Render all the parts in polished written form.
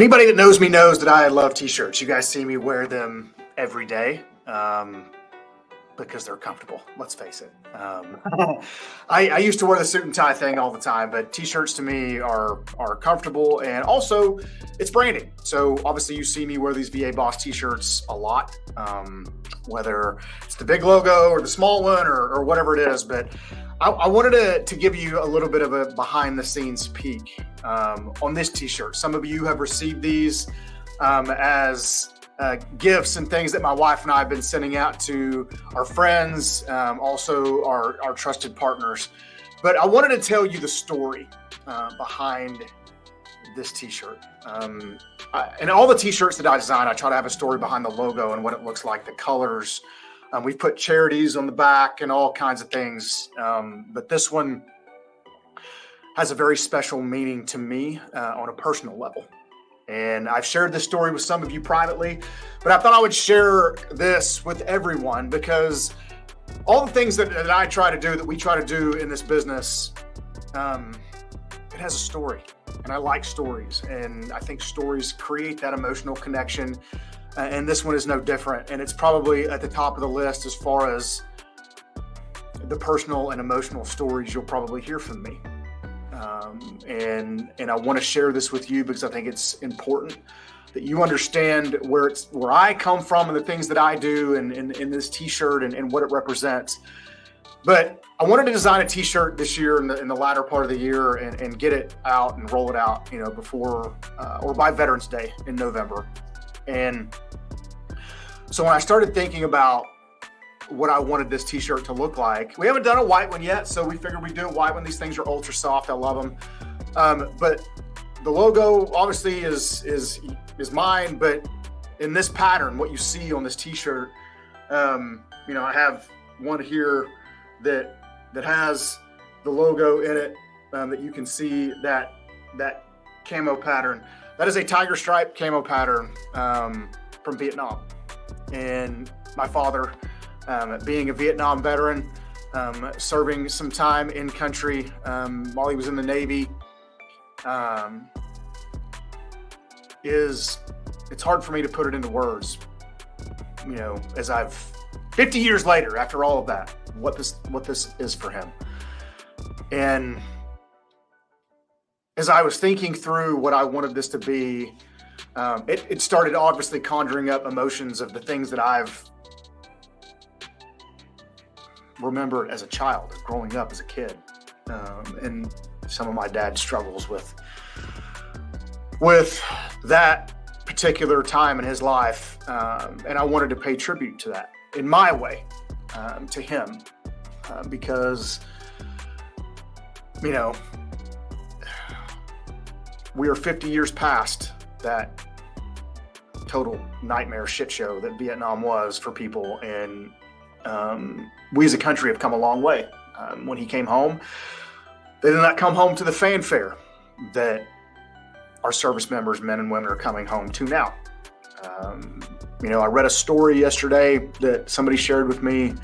Anybody that knows me knows that I love t-shirts. You guys see me wear them every day because they're comfortable. Let's face it. I used to wear the suit and tie thing all the time, but t-shirts to me are comfortable, and also it's branding. So obviously you see me wear these VA Boss t-shirts a lot, whether it's the big logo or the small one or whatever it is. But I wanted to give you a little bit of a behind the scenes peek on this t-shirt. Some of you have received these as gifts and things that my wife and I have been sending out to our friends, also our trusted partners. But I wanted to tell you the story behind this t-shirt. And all the t-shirts that I design, I try to have a story behind the logo and what it looks like, the colors. We've put charities on the back and all kinds of things. But this one has a very special meaning to me on a personal level. And I've shared this story with some of you privately, but I thought I would share this with everyone because all the things that I try to do, that we try to do in this business, it has a story. And I like stories. And I think stories create that emotional connection. And this one is no different. And it's probably at the top of the list as far as the personal and emotional stories you'll probably hear from me. And I want to share this with you because I think it's important that you understand where I come from and the things that I do in this t-shirt and what it represents. But I wanted to design a t-shirt this year in the latter part of the year and get it out and roll it out, before or by Veterans Day in November. And so when I started thinking about what I wanted this t-shirt to look like, we haven't done a white one yet, so we figured we'd do a white one. These things are ultra soft. I love them. But the logo obviously is mine, but in this pattern, what you see on this t-shirt, I have one here that has the logo in it, that you can see that camo pattern. That is a tiger stripe camo pattern from Vietnam. And my father, being a Vietnam veteran, serving some time in country while he was in the Navy, it's hard for me to put it into words, as I've 50 years later, after all of that, what this is for him. And as I was thinking through what I wanted this to be, it started obviously conjuring up emotions of the things that I've remembered as a child, growing up as a kid, and some of my dad's struggles with that particular time in his life, and I wanted to pay tribute to that in my way, to him, because we are 50 years past that total nightmare shit show that Vietnam was for people, and we as a country have come a long way. When he came home, they did not come home to the fanfare that our service members, men and women, are coming home to now. I read a story yesterday that somebody shared with me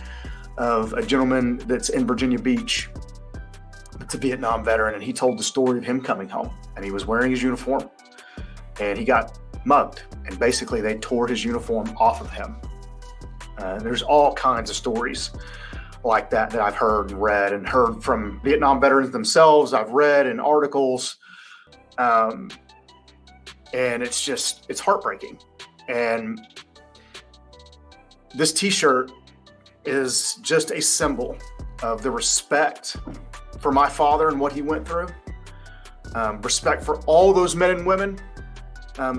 of a gentleman that's in Virginia Beach. It's a Vietnam veteran, and he told the story of him coming home, and he was wearing his uniform, and he got mugged, and basically they tore his uniform off of him. There's all kinds of stories like that I've heard and read, and heard from Vietnam veterans themselves. I've read in articles, and it's heartbreaking. And this t-shirt is just a symbol of the respect for my father and what he went through, respect for all those men and women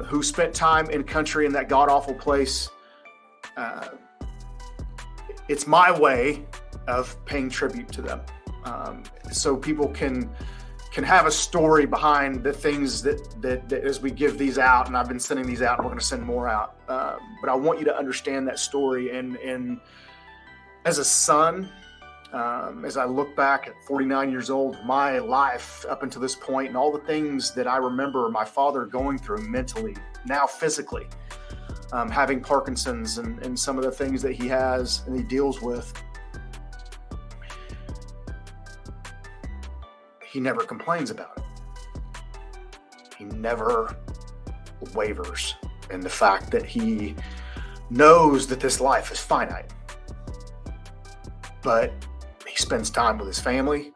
who spent time in country in that god-awful place. It's my way of paying tribute to them, so people can have a story behind the things that as we give these out, and I've been sending these out, and we're going to send more out. But I want you to understand that story. And as a son, as I look back at 49 years old, my life up until this point, and all the things that I remember my father going through mentally, now physically, having Parkinson's and some of the things that he has and he deals with, he never complains about it. He never wavers in the fact that he knows that this life is finite, but he spends time with his family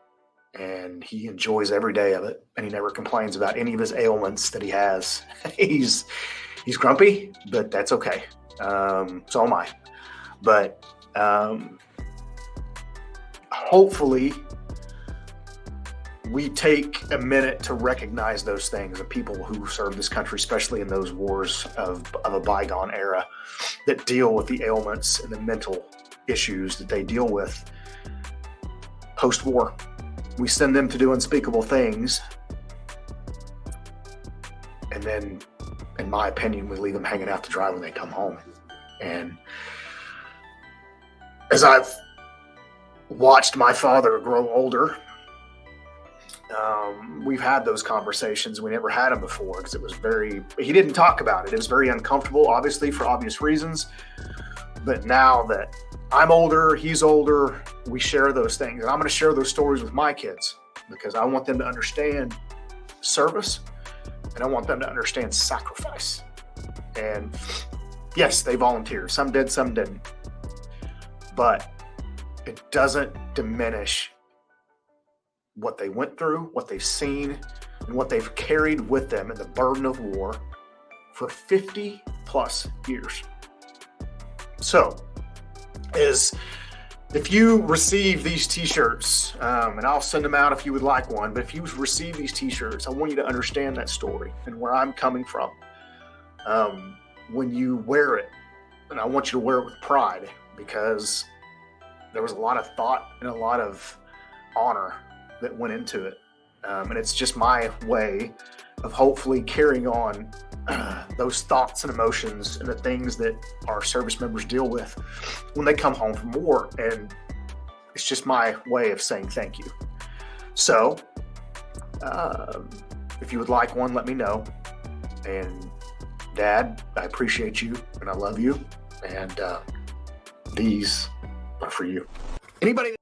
and he enjoys every day of it, and he never complains about any of his ailments that he has. He's grumpy, but that's okay. So am I. But hopefully we take a minute to recognize those things, and people who serve this country, especially in those wars of a bygone era, that deal with the ailments and the mental issues that they deal with post-war. We send them to do unspeakable things, and then, in my opinion, we leave them hanging out to dry when they come home. And as I've watched my father grow older, we've had those conversations. We never had them before because he didn't talk about it. It was very uncomfortable, obviously, for obvious reasons. But now that I'm older, he's older, we share those things. And I'm going to share those stories with my kids because I want them to understand service, and I want them to understand sacrifice. And yes, they volunteered. Some did, some didn't. But it doesn't diminish what they went through, what they've seen, and what they've carried with them in the burden of war for 50 plus years. So, if you receive these t-shirts, and I'll send them out if you would like one, but if you receive these t-shirts, I want you to understand that story and where I'm coming from. When you wear it, and I want you to wear it with pride, because there was a lot of thought and a lot of honor that went into it. And it's just my way of hopefully carrying on those thoughts and emotions and the things that our service members deal with when they come home from war. And it's just my way of saying thank you. So if you would like one, let me know. And Dad, I appreciate you and I love you. And these are for you. Anybody